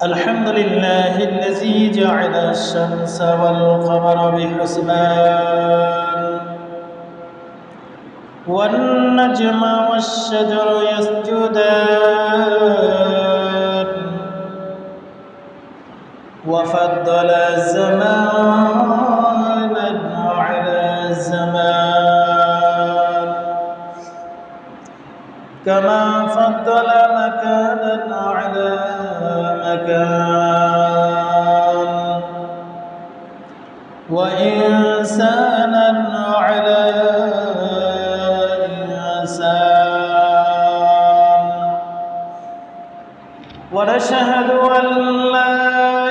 الحمد لله الذي جعل الشمس والقمر بحسبان والنجم والشجر يسجدان وفضل زمانا على زمان كما فضل مكانا على مكان وإنسانا على إنسان ونشهد أن لا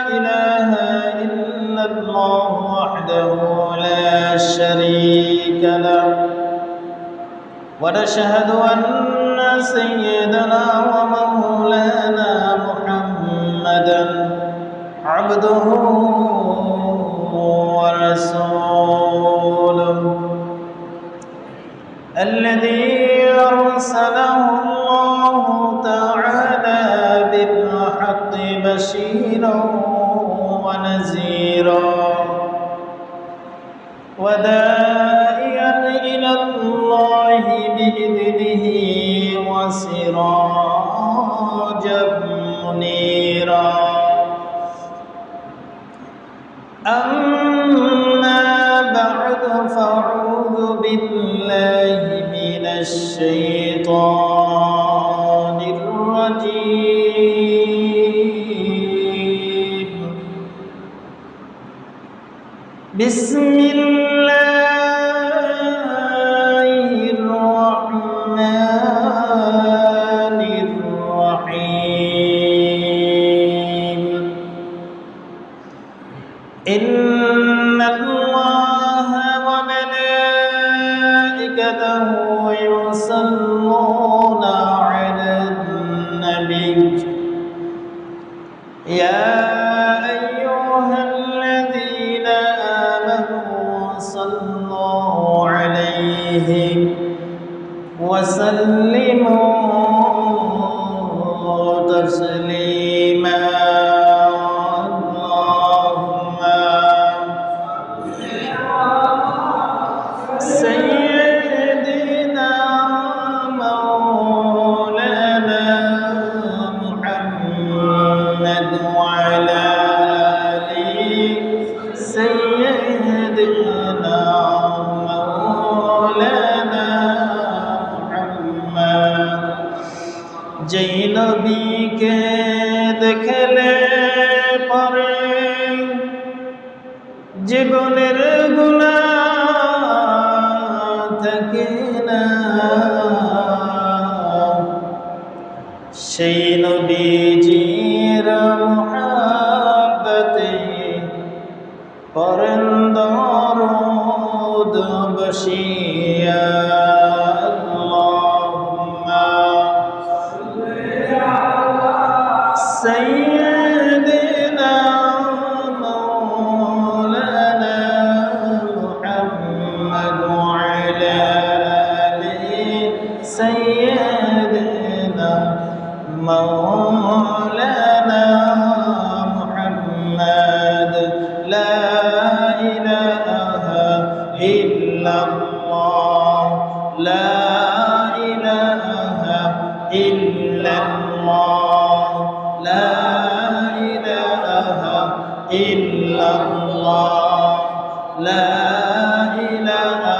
إله إلا الله وحده لا شريك له ونشهد أن سيدنا ومولانا محمدا عبده ورسوله الذي أرسله الله تعالى بالحق بشيرا ونذيرا وداعيا إلى الله بإذنه وسراجا منيرا أما بعد فأعوذ بالله من الشيطان الرجيم بسم الله الرحمن الرحيم إن الله وملائكته يصلون على النبي يا أيها الذين آمنوا صلوا عليه وسلموا تسليما اللهم سيدنا مولانا محمد وعلى آله سيدنا مولانا محمد যেই নবীকে দেখলে পরে জীবনের গুনাহ থাকে না সেই নবীজির মুহাব্বতে পড়েন দরুদ বসিয়া سيدنا مولانا محمد وعلى آله سيدنا مولانا محمد لا إله إلا الله لا إله إلا الله لا إله إلا الله لا إله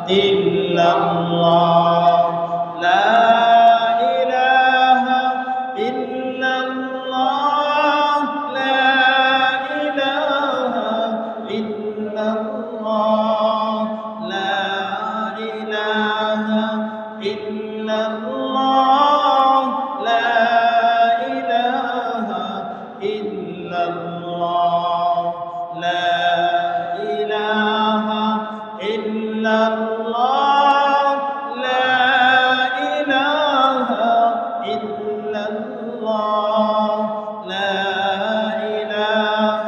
إلا الله لا إله إلا الله لا إله إلا الله لا إله إلا الله لا إلا الله لا إله إلا الله لا إله إلا الله لا إله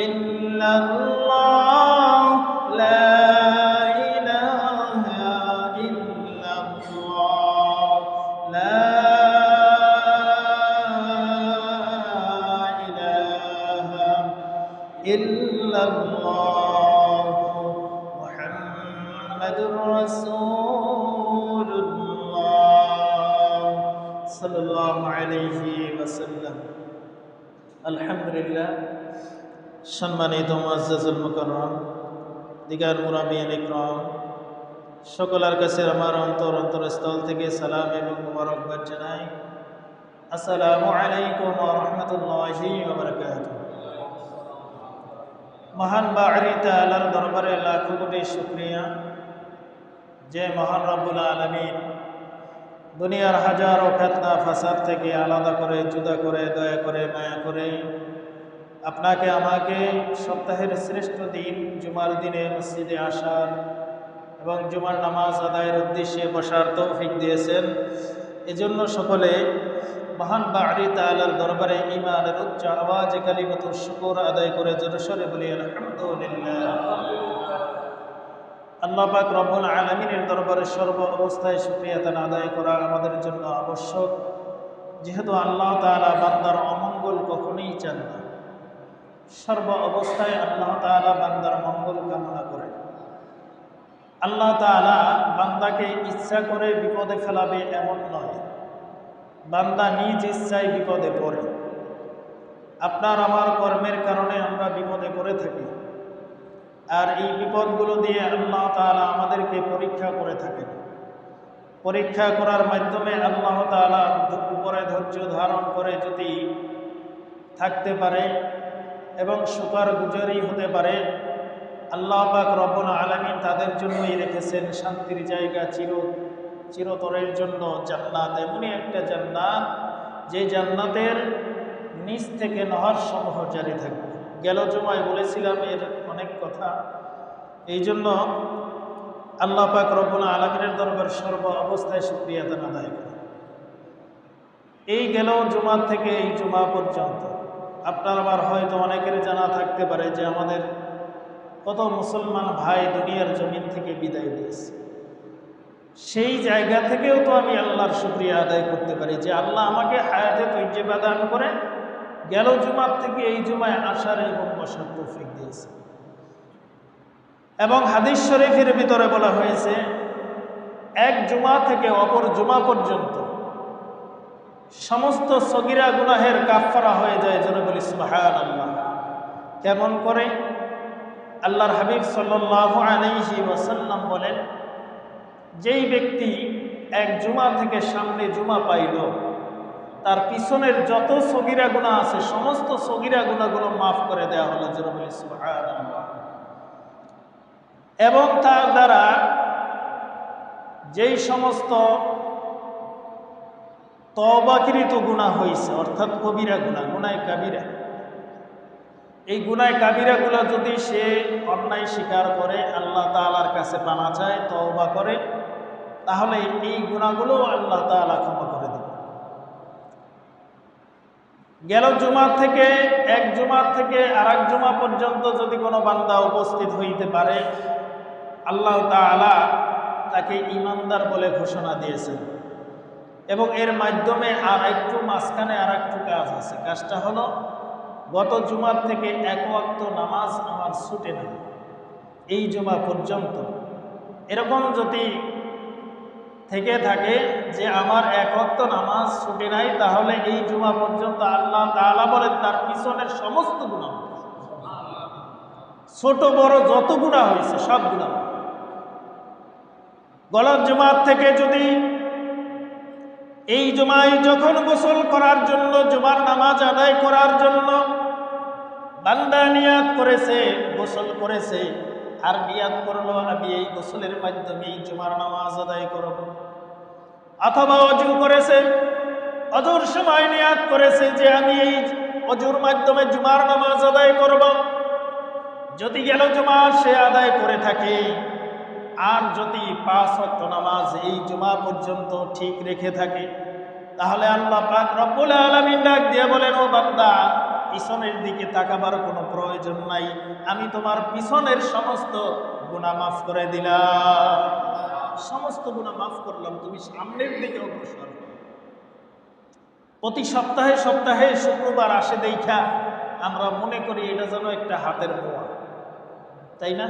إلا الله لا إله إلا الله ইল্লাল্লাহ মুহাম্মাদুর রাসূলুল্লাহ সাল্লাল্লাহু আলাইহি ওয়াসাল্লাম। আলহামদুলিল্লাহ, সম্মানিত মুআজ্জাজুল মুকাররম দিগার মুরাবিয়ান ইকরাম, সকলের কাছে আমার অন্তরস্থল থেকে সালাম এবং মুবারকবাদ জানাই। আসসালামু আলাইকুম ওয়া রাহমাতুল্লাহি ওয়া বারাকাতুহু। মহান বাড়ি তাআলার দরবারে লাখো কোটি শুকরিয়া, যে মহান রব্বুল আলামিন দুনিয়ার হাজারো ফিতনা ফাসাদ থেকে আলাদা করে, জুদা করে, দয়া করে, মায়া করে আপনাকে আমাকে সপ্তাহের শ্রেষ্ঠ দিন জুমার দিনে মসজিদে আসার এবং জুমার নামাজ আদায়ের উদ্দেশ্যে বসার তৌফিক দিয়েছেন। এজন্য সকলে মহান বাড়ি তাআলার দরবারে ঈমানের উচ্চ আওয়াজে কালিমাতুশ শুকর আদায় করে জোরসরে বলি আলহামদুলিল্লাহ। আল্লাহ পাক রব্বুল আলামিনের দরবারে সর্ব অবস্থায় শুকরিয়া তাআলা আদায় করা আমাদের জন্য আবশ্যক, যেহেতু আল্লাহ তাআলা বান্দার অমঙ্গল কখনোই চান না। সর্ব অবস্থায় আল্লাহ তাআলা বান্দার মঙ্গল কামনা করেন। আল্লাহ তাআলা বান্দাকে ইচ্ছা করে বিপদে ফেলাবে এমন নয়, বান্দা নিজ ইচ্ছায় বিপদে পড়ে। আপনার আমার কর্মের কারণে আমরা বিপদে পড়ে থাকি, আর এই বিপদগুলো দিয়ে আল্লাহ তাআলা আমাদেরকে পরীক্ষা করে থাকেন। পরীক্ষা করার মাধ্যমে আল্লাহ তাআলা উপরে ধৈর্য ধারণ করে যদি থাকতে পারে এবং শুকরগুজারি হতে পারে, আল্লাহ পাক রব্বুল আলামিন তাদের জন্যই রেখেছেন শান্তির জায়গা, চিরতরের জন্য জান্নাত। এমনই একটা জান্নাত যে জান্নাতের নিচ থেকে নহর সমূহ জারি থাকবে। গেল জুমায় বলেছিলাম এর অনেক কথা, এই জন্য আল্লাহ পাক রব্বুল আলামিনের দরবার সর্ব অবস্থায় শুকরিয়া আদায় করে। এই গেল জুমা থেকে এই জুমা পর্যন্ত আপনার আমার হয়তো অনেকের জানা থাকতে পারে যে আমাদের কত মুসলমান ভাই দুনিয়ার জমিন থেকে বিদায় দিয়েছে। সেই জায়গা থেকেও তো আমি আল্লাহর শুকরিয়া আদায় করতে পারি যে আল্লাহ আমাকে হায়াতে তৈয়বা দান করে গেল জুমার থেকে এই জুমায় আসার এবং বসার তৌফিক দিয়েছে। এবং হাদিস শরীফের ভিতরে বলা হয়েছে এক জুমা থেকে অপর জুমা পর্যন্ত সমস্ত সগীরা গুনাহের কাফফারা হয়ে যায়। যেন বলি সুবহানাল্লাহ। কেমন করে? আল্লাহর হাবিব সাল্লাল্লাহু আলাইহি ওয়াসাল্লাম বলেন, যেই ব্যক্তি এক জুমা থেকে সামনে জুমা পাইল, তার পিছনের যত সগীরা গুনাহ আছে সমস্ত সগীরা গুনাহগুলো মাফ করে দেওয়া হলো। যেন বলি সুবহানাল্লাহ। এবং তার দ্বারা যেই সমস্ত তওবাকৃত গুনাহ হয়েছে, অর্থাৎ কবিরা গুনাহ, গুনাহে কাবিরা, এই গুনাহে কাবিরাগুলো যদি সে অন্যায় স্বীকার করে, আল্লাহ তাআলার কাছে পানা চায়, তওবা করে, তাহলে এই গুনাহগুলো আল্লাহ তাআলা ক্ষমা করে দেবে। গেল জুমা থেকে এক জুমা থেকে আরেক জুমা পর্যন্ত যদি কোনো বান্দা উপস্থিত হইতে পারে, আল্লাহ তাআলা তাকে ঈমানদার বলে ঘোষণা দিয়েছেন। এবং এর মাধ্যমে আর একটু মাঝখানে আর একটু কাজ আছে। কাজটা হলো, গত জুমার থেকে এক ওয়াক্ত নামাজ আমার ছুটে না এই জুমা পর্যন্ত। এরকম যদি থেকে থাকে যে আমার এক ওয়াক্ত নামাজ ছুটে নাই, তাহলে এই জুমা পর্যন্ত আল্লাহ তাআলা বলেন তার পিছনের সমস্ত গুনাহ, ছোট বড় যত গুনাহ হয়েছে সব গুনাহ। গত জুমার থেকে যদি এই জুমায় যখন গোসল করার জন্য, জুমার নামাজ আদায় করার জন্য বান্দা নিয়াত করেছে, গোসল করেছে, আর নিয়াত করলো আমি এই গোসলের মাধ্যমে জুমার নামাজ আদায় করব, অথবা ওযু করেছে, ওযুর সময় নিয়াত করেছে যে আমি এই ওযুর মাধ্যমে জুমার নামাজ আদায় করব, যদি গেল জুমা সে আদায় করে থাকে, আর যদি 5 ওয়াক্ত নামাজ এই জুমা পর্যন্ত ঠিক রেখে থাকে, তাহলে আল্লাহ পাক রব্বুল আলামিন ডাক দিয়ে বলেন, ও বান্দা, পিছনের দিকে তাকাবার কোনো প্রয়োজন নাই, আমি তোমার পিছনের সমস্ত গুনাহ মাফ করে দিলাম। সমস্ত গুনাহ মাফ করলাম, তুমি সামনের দিকে অগ্রসর। প্রতি সপ্তাহে সপ্তাহে শুক্রবার আসে দেখা আমরা মনে করি এটা যেন একটা হাতের মোয়া। তাই না?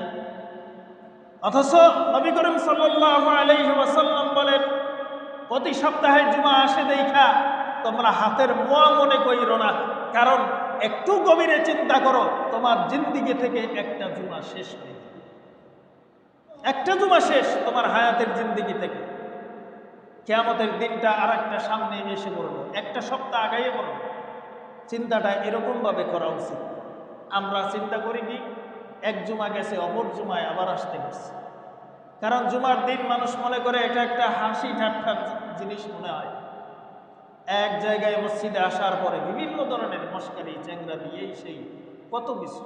অথচ নবী করিম সাল্লাল্লাহু আলাইহি ওয়াসাল্লাম বলেন, প্রতি সপ্তাহে জুমা আসে দেখা তোমরা হাতের মোয়া মনে কইরো না, কারণ একটু গভীরে চিন্তা করো, তোমার জিন্দিগি থেকে একটা জুমা শেষ হয়ে যাবে। একটা জুমা শেষ তোমার হায়াতের জিন্দিগি থেকে। কিয়ামতের দিনটা আর একটা সামনে এসে পড়লো, একটা সপ্তাহ আগাইয়ে পড়লো। চিন্তাটা এরকম ভাবে করা উচিত। আমরা চিন্তা করি কি, এক জুমা গেছে, অপর জুমায় আবার আসতে গেছে। কারণ জুমার দিন মানুষ মনে করে এটা একটা হাসি ঠাট্টার জিনিস মনে হয়। এক জায়গায় মসজিদে আসার পরে বিভিন্ন ধরনের মস্কারি চ্যাংরা দিয়ে সেই কত কিছু।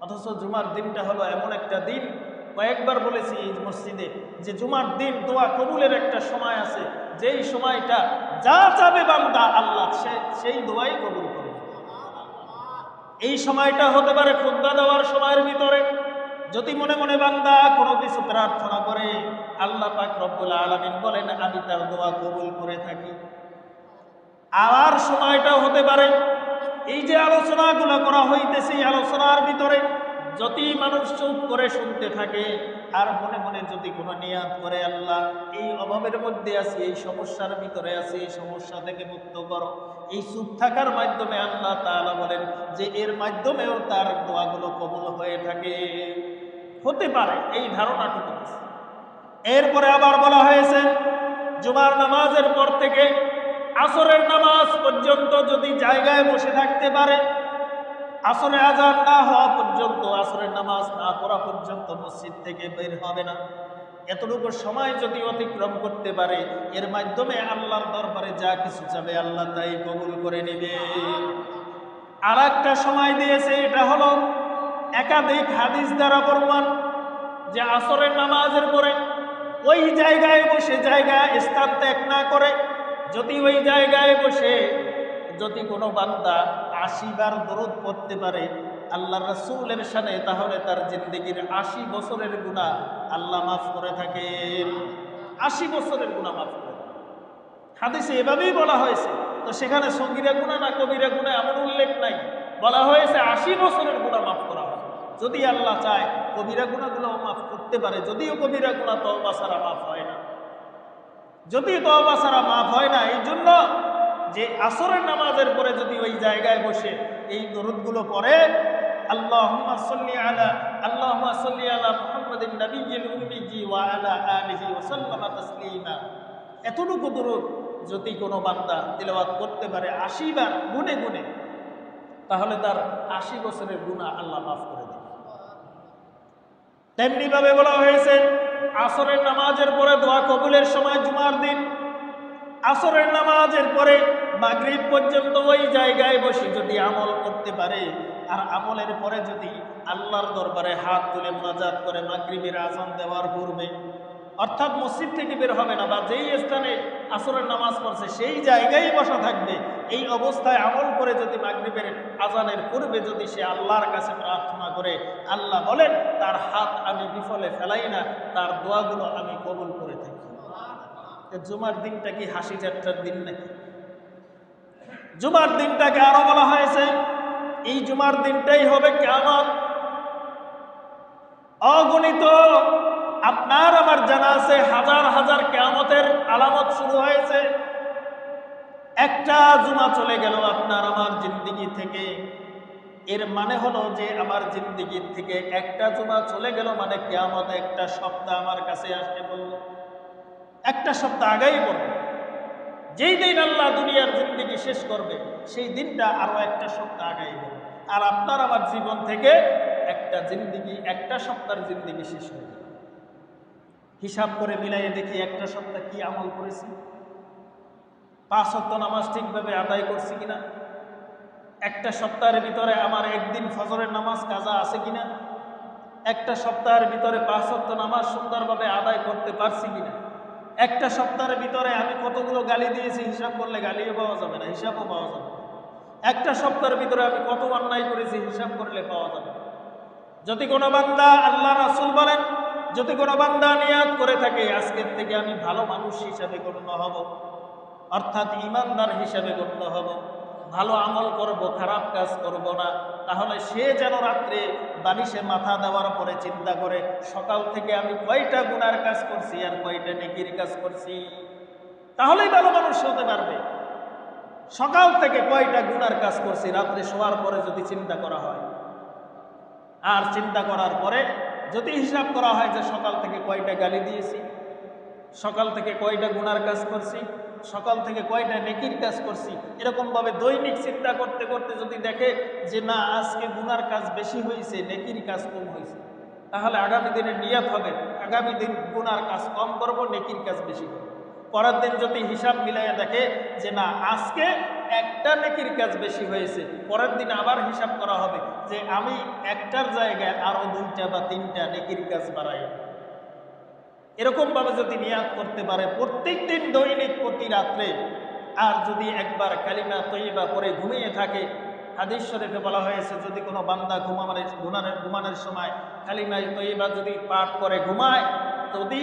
অথচ জুমার দিনটা হলো এমন একটা দিন, কয়েকবার বলেছি এই মসজিদে, যে জুমার দিন দোয়া কবুলের একটা সময় আছে, যেই সময়টা যা চাবে বান্দা আল্লাহ সেই দোয়াই কবুল করবে। এই সময়টা হতে পারে খুতবা দেওয়ার সময়ের ভিতরে, যদি মনে মনে বান্দা কোনো কিছু প্রার্থনা করে, আল্লাহ পাক রব্বুল আলামিন বলেন আমি তার দোয়া কবুল করে থাকি। আবার সময়টাও হতে পারে এই যে আলোচনাগুলো করা হইতেছে, এই আলোচনার ভিতরে যদি মানুষ চুপ করে শুনতে থাকে আর মনে মনে যদি কোনো নিয়াত করে, আল্লাহ এই অভাবের মধ্যে আছি, এই সমস্যার ভিতরে আছি, এই সমস্যা থেকে মুক্ত করো, এই চুপ থাকার মাধ্যমে আল্লাহ তাআলা বলেন যে এর মাধ্যমেও তার দোয়াগুলো কবুল হয়ে থাকে। হতে পারে এই ধারণাটুকু আছে। এরপরে আবার বলা হয়েছে জুমার নামাজের পর থেকে আসরের নামাজ পর্যন্ত যদি জায়গায় বসে থাকতে পারে, আসরে আজান না হওয়া পর্যন্ত, আসরের নামাজ না পড়া পর্যন্ত মসজিদ থেকে বের হবে না। এতটুকু সময় যদি অতিক্রম করতে পারে, এর মাধ্যমে আল্লাহর দরবারে যা কিছু চাবে আল্লাহ তাই কবুল করে নেবে। আর একটা সময় দিয়েছে, এটা হলো একাধিক হাদিস দ্বারা প্রমাণ, যে আসরের নামাজের পরে ওই জায়গায় বসে, জায়গা স্থান ত্যাগ না করে, যদি ওই জায়গায় বসে যদি কোনো বান্দা ৮০ বার দরুদ পড়তে পারে আল্লাহ রাসূলের শানে, তাহলে তার জিন্দেগির ৮০ বছরের গুনাহ আল্লাহ মাফ করে থাকেন। ৮০ বছরের গুনাহ মাফ করে। হাদিসে এভাবেই বলা হয়েছে। তো সেখানে সগীরা গুনাহ না কবিরা গুনাহ এমন উল্লেখ নাই, বলা হয়েছে ৮০ বছরের গুনাহ মাফ করা হয়। যদি আল্লাহ চায় কবিরা গুনাহগুলোও মাফ করতে পারে, যদিও কবিরা গুনাহ তওবা ছাড়া মাফ হয় না, যদি তওবা ছাড়া মাফ হয় না। এই জন্য যে আসরের নামাজের পরে যদি ওই জায়গায় বসে এই দরুদগুলো পড়ে, আল্লাহুম্মা সাল্লি আলা মুহাম্মাদিন নাবিয়্যিল উম্মিয়্যি ওয়া আলা আলিহি ওয়া সাল্লামা তাসলিমা, এতটুকু দরুদ যদি কোনো বান্দা তিলাওয়াত করতে পারে ৮০ বার গুনে গুনে, তাহলে তার ৮০ বছরের গুনাহ আল্লাহ মাফ করে দেবে। তেমনি ভাবে বলা হয়েছে আসরের নামাজের পরে দোয়া কবুলের সময় জুমার দিন আসরের নামাজের পরে মাগরিব পর্যন্ত ওই জায়গায় বসে যদি আমল করতে পারে, আর আমলের পরে যদি আল্লাহর দরবারে হাত তুলে মুনাজাত করে মাগরিবের আযান দেওয়ার পূর্বে, অর্থাৎ মসজিদ থেকে বের হবে না, বা যেই স্থানে আসরের নামাজ পড়ছে সেই জায়গায় বসা থাকবে, এই অবস্থায় আমল করে যদি মাগরিবের আযানের পূর্বে যদি সে আল্লাহর কাছে প্রার্থনা করে, আল্লাহ বলেন তার হাত আমি বিফলে ফেলাই না, তার দোয়াগুলো আমি কবুল করে থাকি। জুমার দিনটা কি হাসি ঠাট্টার দিন নাকি? জুমার দিনটাকে আরো বলা হয়েছে এই জুমার দিনটাই হবে কিয়ামত। অগণিত আপনার আমার জানা আছে হাজার হাজার কিয়ামতের আলামত শুরু হয়েছে। একটা জুমা চলে গেল আপনার আমার জিন্দেগি থেকে, এর মানে হলো যে আমার জিন্দেগির থেকে একটা জুমা চলে গেল মানে কিয়ামত একটা সপ্তাহ আমার কাছে আসতে বলল, একটা সপ্তাহ আগেই বলল। যেই দিন আল্লাহ দুনিয়ার জিন্দেগি শেষ করবে সেই দিনটা আরো একটা সপ্তাহ আগেই বলল, আর আপনার আমার জীবন থেকে একটা জিন্দেগি, একটা সপ্তাহের জিন্দেগি শেষ হয়ে গেল। হিসাব করে মিলাইয়ে দেখি একটা সপ্তাহ কি আমল করেছি, ৫ ওয়াক্ত নামাজ ঠিকভাবে আদায় করছি কিনা, একটা সপ্তাহের ভিতরে আমার একদিন ফজরের নামাজ কাজা আছে কিনা, একটা সপ্তাহের ভিতরে ৫ ওয়াক্ত নামাজ সুন্দরভাবে আদায় করতে পারছি কিনা, একটা সপ্তাহের ভিতরে আমি কতগুলো গালি দিয়েছি হিসাব করলে গালিও পাওয়া যাবে না, হিসাবও পাওয়া যাবে না। একটা সপ্তাহের ভিতরে আমি কত অন্যায় করেছি হিসাব করলে পাওয়া যাবে। যদি কোনো বান্দা, আল্লাহ রাসূল বলেন, যদি কোনো বান্দা নিয়াত করে থাকে আজকের থেকে আমি ভালো মানুষ হিসাবে গণ্য হব, অর্থাৎ ইমানদার হিসাবে গণ্য হব, ভালো আমল করব, খারাপ কাজ করব না। তাহলে সে যেন রাত্রে বালিশে মাথা দেওয়ার পরে চিন্তা করে সকাল থেকে আমি কয়টা গুনার কাজ করছি আর কয়টা নেকির কাজ করছি। তাহলেই ভালো মানুষ হতে পারবে। সকাল থেকে কয়টা গুনার কাজ করছি রাত্রে শোয়ার পরে যদি চিন্তা করা হয়, আর চিন্তা করার পরে যদি হিসাব করা হয় যে সকাল থেকে কয়টা গালি দিয়েছি, সকাল থেকে কয়টা গুনার কাজ করছি, সকাল থেকে কয়টা নেকির কাজ করছি, এরকমভাবে দৈনিক চিন্তা করতে করতে যদি দেখে যে না আজকে গুনার কাজ বেশি হয়েছে, নেকির কাজ কম হয়েছে, তাহলে আগামী দিনে নিয়ত হবে আগামী দিন গুনার কাজ কম করব, নেকির কাজ বেশি করব। পরের দিন যদি হিসাব মিলাইয়া দেখে যে না আজকে একটা নেকির কাজ বেশি হয়েছে, পরের দিন আবার হিসাব করা হবে যে আমি একটার জায়গায় আরো 2টা বা 3টা নেকির কাজ বাড়াই। এরকমভাবে যদি নিয়াত করতে পারে প্রত্যেক দিন দৈনিক প্রতি রাত্রে, আর যদি একবার কালিমা তৈয়বা পরে ঘুমিয়ে থাকে, হাদিস শরীফে বলা হয়েছে যদি কোনো বান্দা ঘুমানোর সময় কালিমা তৈয়বা যদি পাঠ করে ঘুমায়, যদি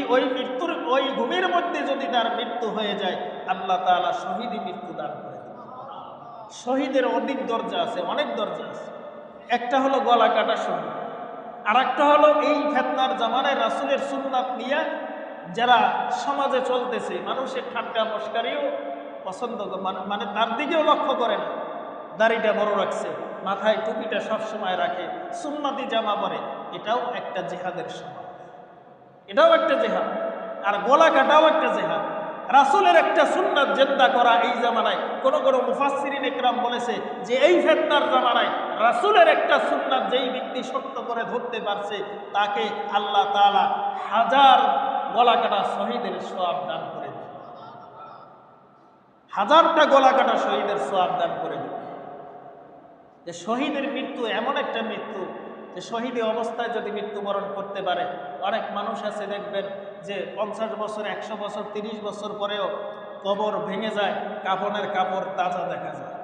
ওই ঘুমের মধ্যে যদি তার মৃত্যু হয়ে যায়, আল্লাহ তাআলা শহীদি মৃত্যু দান করে দেন। শহীদের অধিক দরজা আছে, অনেক দরজা আছে। একটা হলো গলা কাটা শহীদ, আর একটা হলো এই ফিতনার জামানায় রাসূলের সুন্নাত নিয়ে যারা সমাজে চলতেছে, মানুষের ঠাট্টা মস্কারিও পছন্দ মানে তার দিকেও লক্ষ্য করে না, দাড়িটা বড় রাখছে, মাথায় টুপিটা সবসময় রাখে, সুন্নতি জামা পরে, এটাও একটা জিহাদের সময়, এটাও একটা জিহাদ। আর গলা কাটাও একটা জিহাদ। রাসূলের একটা সুন্নাত জিন্দা করা এই জামানায় কোন কোন মুফাসসিরিন ইকরাম বলেছে যে এই ফিতনার জামানায় রাসূলের একটা সুন্নাত যেই ব্যক্তি শক্ত করে ধরতে পারছে তাকে আল্লাহ তাআলা 1000 গলা কাটা শহীদের সওয়াব দান করে দেন। 1000টা গলা কাটা শহীদের সওয়াব দান করে দেন। যে শহীদের মৃত্যু এমন একটা মৃত্যু যে শহীদী অবস্থায় যদি মৃত্যুবরণ করতে পারে, অনেক মানুষ আছে দেখবেন যে 50 বছর, 100 বছর, 30 বছর পরেও কবর ভেঙে যায়, কাফনের কাপড় তাজা দেখা যায়।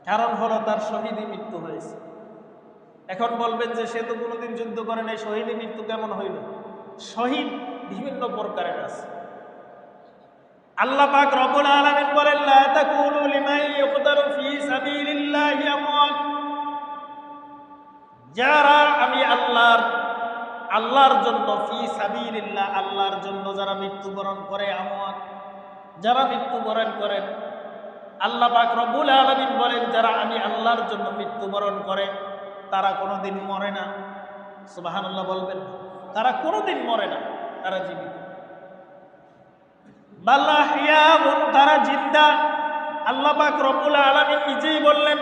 কারণ হলো তার শহীদী মৃত্যু হয়েছে। এখন বলবেন যে সে তো কোনোদিন যুদ্ধ করে নাই, শহীদী মৃত্যু কেমন হইল? শহীদ বিভিন্ন প্রকারের আছে। আল্লাহ পাক রব্বুল আলামিন বলেন লা তাকুলু লিমান ইউকতালু ফি সাবিলিল্লাহি আমওয়াত, যারা আমি আল্লাহর জন্য ফি সাবিলিল্লাহ, আল্লাহর জন্য যারা মৃত্যুবরণ করে, আমওয়াত যারা মৃত্যুবরণ করেন, আল্লাহ পাক রব্বুল আলামিন বলেন যারা আমি আল্লাহর জন্য মৃত্যুবরণ করে তারা কোনোদিন মরে না। সুবহানাল্লাহ বলবেন, তারা কোনোদিন মরে না, তারা জীবিত। তারা জিন্দা। আল্লাহ পাক রব্বুল আলামিন নিজেই বললেন,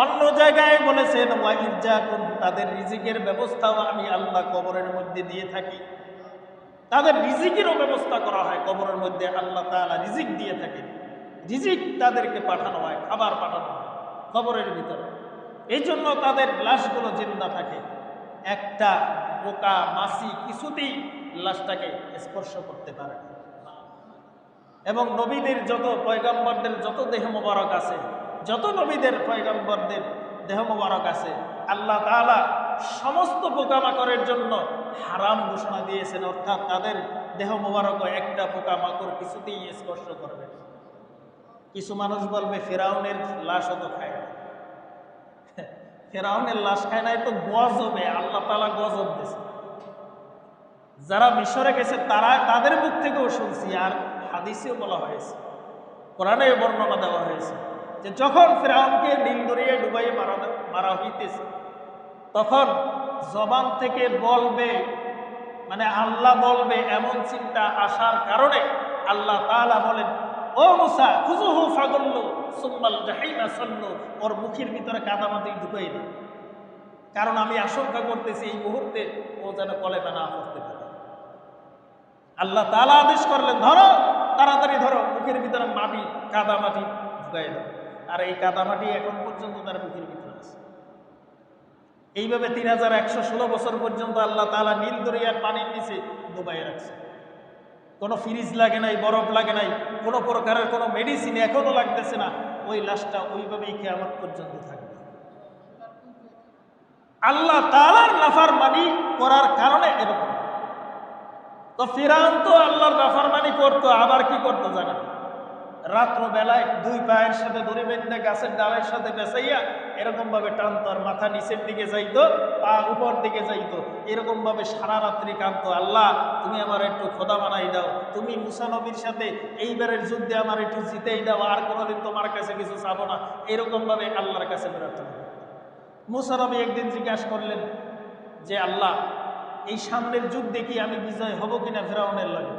অন্য জায়গায় বলেছেন ওয়াইজ্জাকুম, তাদের রিজিকের ব্যবস্থাও আমি আল্লাহ কবরের মধ্যে দিয়ে থাকি। তাদের রিজিকেরও ব্যবস্থা করা হয় কবরের মধ্যে, আল্লাহ তাআলা রিজিক দিয়ে থাকে। রিজিক তাদেরকে পাঠানো হয়, খাবার পাঠানো হয় কবরের ভিতরে। এই জন্য তাদের লাশগুলো জিন্দা থাকে। একটা পোকা মাছি কিছুতেই লাশটাকে স্পর্শ করতে পারে না। এবং নবীদের যত পয়গম্বরদের যত দেহ মোবারক আছে, যত নবীদের পয়গম্বরদের দেহ মোবারক আছে, আল্লাহ তাআলা সমস্ত পোকামাকড়ের জন্য হারাম ঘোষণা দিয়েছেন। অর্থাৎ তাদের দেহ মোবারক একটা পোকামাকড় কিছুতেই স্পর্শ করবে না। কিছু মানুষ বলবে ফেরাউনের লাশও তো খায় না। ফেরাউনের লাশ খায় না, তো গজবে, আল্লাহ তাআলা গজব দিয়েছে। যারা মিশরে গেছে তাদের মুখ থেকেও শুনছি, আর হাদিসেও বলা হয়েছে, কোরআনে বর্ণনা দেওয়া হয়েছে যে যখন ফিরআউনকে নীল দরিয়ায় ডুবাইয়ে মারা হইতেছে, তখন জবান থেকে বলবে, মানে আল্লাহ বলবে এমন চিন্তা আসার কারণে আল্লাহ তাআলা বলেন, ও মুসা খুযুহু ফাগুল্লু সুম্মাল জাহিমা সাল্লু, ওর মুখের ভিতরে কাদামাটি ঢুকাই দাও, কারণ আমি আশঙ্কা করতেছি এই মুহূর্তে ও যেন কলেমা না পড়তে পারে। আল্লাহ তাআলা আদেশ করলেন, ধরো, তাড়াতাড়ি ধরো, মুখের ভিতরে মাটি, কাদা মাটি ঢুকাই দাও। আর এই কাদা মাটি এখন পর্যন্ত তার মুখের ভিতরে আছে। এইভাবে 3116 বছর পর্যন্ত আল্লাহ তাআলা নীল দরিয়ার পানির নিচে ডুবাই রাখছে। কোনো ফ্রিজ লাগে নাই, বরফ লাগে নাই, কোনো প্রকারের কোনো মেডিসিন এখনো লাগতেছে না। ওই লাশটা ওইভাবেই কিয়ামত পর্যন্ত থাকবে। আল্লাহ তাআলার নাফরমানি করার কারণে এরকম। তো ফিরআউন তো আল্লাহর নাফরমানি করতো, আবার কি করতো জানেন? রাত্র বেলায় দুই পায়ের সাথে দড়ি বেঁধে গাছের ডালের সাথে বেঁচাইয়া এরকম ভাবে টানতো, আর মাথা নিচের দিকে যাইতো, পা উপর দিকে যাইতো, এরকম ভাবে সারা রাত্রি কাঁদতো, আল্লাহ তুমি আমার একটু খোদা বানাই দাও, তুমি মুসা নবীর সাথে এইবারের যুদ্ধে আমার একটু জিতেই দাও, আর কোনোদিন তোমার কাছে কিছু চাবো না, এরকম ভাবে আল্লাহর কাছে প্রার্থনা। মুসা নবী একদিন জিজ্ঞাসা করলেন যে আল্লাহ, এই সামনের যুদ্ধে কি আমি বিজয় হব কিনা ফিরআউনের লাগে?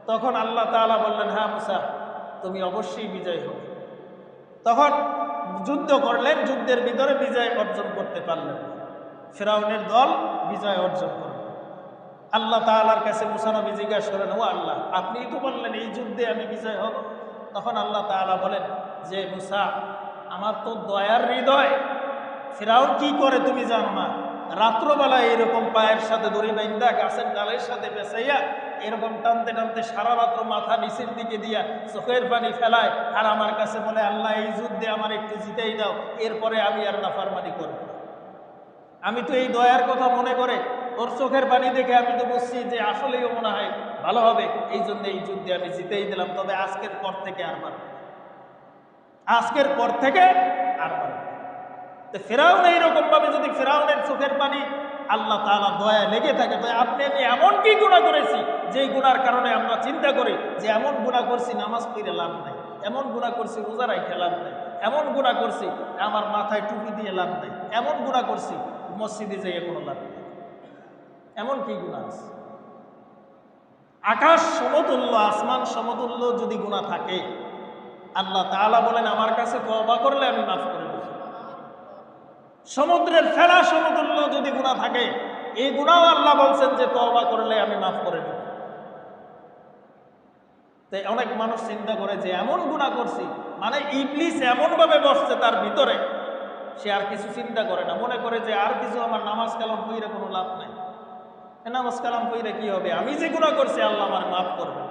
তখন আল্লাহ তাআলা বললেন, হ্যাঁ মুসা, তুমি অবশ্যই বিজয় হবে। তখন যুদ্ধ করলেন, যুদ্ধের ভিতরে বিজয় অর্জন করতে পারলেন, ফিরআউনের দল বিজয় অর্জন করল। আল্লাহ তাআলার কাছে মুসা নবী জিজ্ঞাসা করেন, ও আল্লাহ, আপনিই তো বললেন এই যুদ্ধে আমি বিজয় হব। তখন আল্লাহ তাআলা বলেন যে মুসা, আমার তো দয়ার হৃদয়, ফিরআউন কি করে তুমি জানো না, রাত্রবেলায় এরকম পায়ের সাথে দড়ি বাইন্ধা গাছের ডালের সাথে বেঁচাইয়া এরকম টানতে টানতে সারা রাত্র মাথা নিচের দিকে দিয়া চোখের পানি ফেলায়, আর আমার কাছে বলে আল্লাহ এই যুদ্ধে আমার একটু জিতেই দাও, এরপরে আমি আর নাফরমানি করব। আমি তো এই দয়ার কথা মনে করে ওর চোখের পানি দেখে আমি তো বুঝছি যে আসলেই মনে হয় ভালো হবে, এই জন্য এই যুদ্ধে আমি জিতেই দিলাম, তবে আজকের পর থেকে আর পারব, আজকের পর থেকে আর পারব। তো ফিরআউন এইরকম ভাবে যদি ফিরআউনের চোখের পানি আল্লাহ তাআলা দয়া লেগে থাকে, তো আপনি আমি এমন কি গুনাহ করেছি যেই গুনার কারণে আমরা চিন্তা করি যে এমন গুনাহ করছি নামাজ পড়ে লাভ নাই, এমন গুনাহ করছি রোজা রাখতে লাভ নাই, এমন গুনাহ করছি আমার মাথায় টুপি দিয়ে লাভ নাই, এমন গুনাহ করছি মসজিদে যেয়ে কোনো লাভ নেই। এমন কি গুনাহ আছে? আকাশ সমতুল্য, আসমান সমতুল্য যদি গুনাহ থাকে, আল্লাহ তাআলা বলেন আমার কাছে তওবা করলে আমি মাফ করে দেব। সমুদ্রের ফেলা সমতুল্য যদি গুনাহ থাকে, এই গুনাহ আল্লাহ বলছেন যে তওবা করলে আমি মাফ করে দেব। তাই অনেক মানুষ চিন্তা করে যে এমন গুনাহ করছি, মানে ইবলিস এমন ভাবে বসছে তার ভিতরে, সে আর কিছু চিন্তা করে না, মনে করে যে আর কিছু আমার নামাজ কালাম পইরে কোনো লাভ নাই, নামাজ কালাম পইরে কি হবে, আমি যে গুনাহ করছি আল্লাহ আমার মাফ করবে।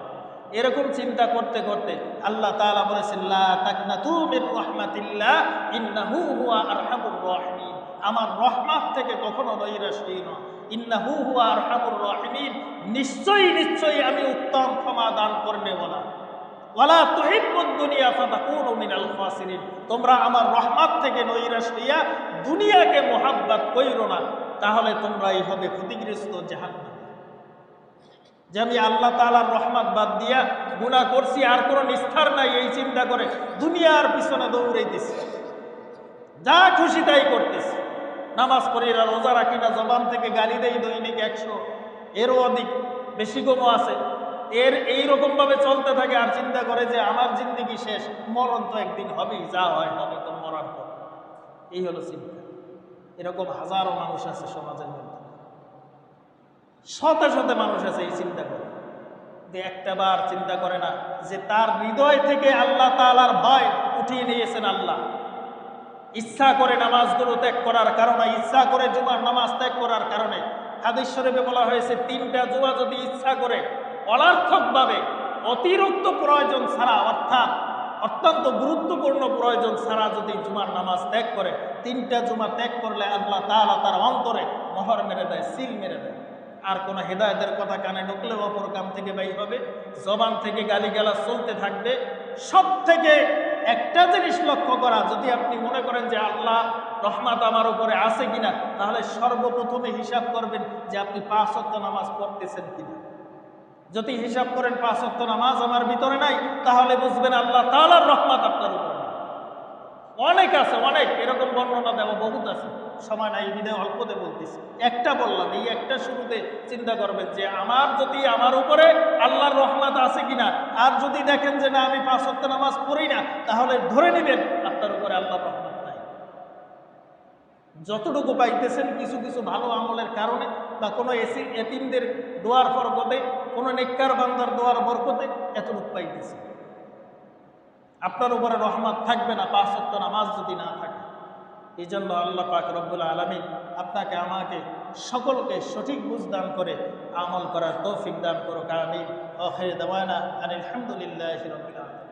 এরকম চিন্তা করতে করতে আল্লাহ তাআলা বলেছেন, লা তাকনাতু মির রাহমাতিল্লাহ ইন্নাহু হুয়া আরহামুর রাহিমিন, আমার রহমত থেকে কখনো নৈরাশ হই না, ইন্নাহু হুয়া আরহামুর রাহিমিন, নিশ্চয়ই নিশ্চয়ই আমি উত্তম ক্ষমা দান করবে বলা। ওয়ালা তুহিব্বুদ দুনিয়া ফাতাকুনু মিনাল খাসিরিন, তোমরা আমার রহমত থেকে নৈরাশ হইয়া দুনিয়াকে মোহাব্বত কইরো না, তাহলে তোমরাই হবে ক্ষতিগ্রস্ত জাহান্নাম। যে আমি আল্লাহ তাআলার রহমত বাদ দিয়া গুনাহ করছি, আর কোনো নিস্তার নাই, এই চিন্তা করে দুনিয়ার পিছনে দৌড়াইতেছি, যা খুশি তাই করতেছি, নামাজ পড়ি না, রোজা রাখি না, জবান থেকে গালি দেই দৈনিক 100, এরও অধিক, বেশি কমও আছে, এইরকমভাবে চলতে থাকে, আর চিন্তা করে যে আমার জিন্দেগি শেষ, মরণ তো একদিন হবেই, যা হয় হবে তো মরার পর। এই হলো চিন্তা। এরকম হাজারো মানুষ আছে সমাজের মধ্যে, শত শত মানুষ আছে এই চিন্তা করে, যে একটাবার চিন্তা করে না যে তার হৃদয় থেকে আল্লাহ তাআলার ভয় উঠিয়ে নিয়েছেন আল্লাহ। ইচ্ছা করে নামাজগুলো ত্যাগ করার কারণে, ইচ্ছা করে জুমার নামাজ ত্যাগ করার কারণে, হাদিস শরীফে বলা হয়েছে 3টা জুমা যদি ইচ্ছা করে অনার্থকভাবে অতিরিক্ত প্রয়োজন ছাড়া, অর্থাৎ অত্যন্ত গুরুত্বপূর্ণ প্রয়োজন ছাড়া যদি জুমার নামাজ ত্যাগ করে, 3টা জুমা ত্যাগ করলে আল্লাহ তাআলা তার অন্তরে মোহর মেরে দেয়, সিল মেরে দেয়। আর কোনো হেদায়েতের কথা কানে ঢুকলে অপর কান থেকে বাইর হবে, জবান থেকে গালিগালাজ চলতে থাকবে। সব থেকে একটা জিনিস লক্ষ্য করা, যদি আপনি মনে করেন যে আল্লাহ রহমত আমার উপরে আছে কিনা, তাহলে সর্বপ্রথমে হিসাব করবেন যে আপনি 5 ওয়াক্ত নামাজ পড়তেছেন কিনা। যদি হিসাব করেন 5 ওয়াক্ত নামাজ আমার ভিতরে নাই, তাহলে বুঝবেন আল্লাহ তাআলার রহমত আপনার উপরে। অনেক আছে, অনেক এরকম বর্ণনা দেওয়া বহুত আছে, সময় নাই বিধায় অল্পতে বলতেছি, একটা বললাম। এই একটা শুরুতে চিন্তা করবেন যে আমার উপরে আল্লাহর রহমত আছে কিনা। আর যদি দেখেন যে না আমি 5 ওয়াক্ত নামাজ পড়ি না, তাহলে ধরে নেবেন আপনার উপরে আল্লাহর রহমত নাই। যতটুকু পাইতেছেন কিছু কিছু ভালো আমলের কারণে, বা কোনো এতিমদের দোয়ার বরকতে, কোনো নেককার বান্দার দোয়ার বরকতে এতটুকু পাইতেছেন। আপনার উপরে রহমত থাকবে না 5 ওয়াক্ত নামাজ যদি না থাকে। এই জন্য আল্লাহ পাক রব্বুল আলামিন আপনাকে আমাকে সকলকে সঠিক বুঝ দান করে আমল করার তৌফিক দান করুক। আমিন। আখির দাওয়ানা আলহামদুলিল্লাহি রাব্বিল আলামিন।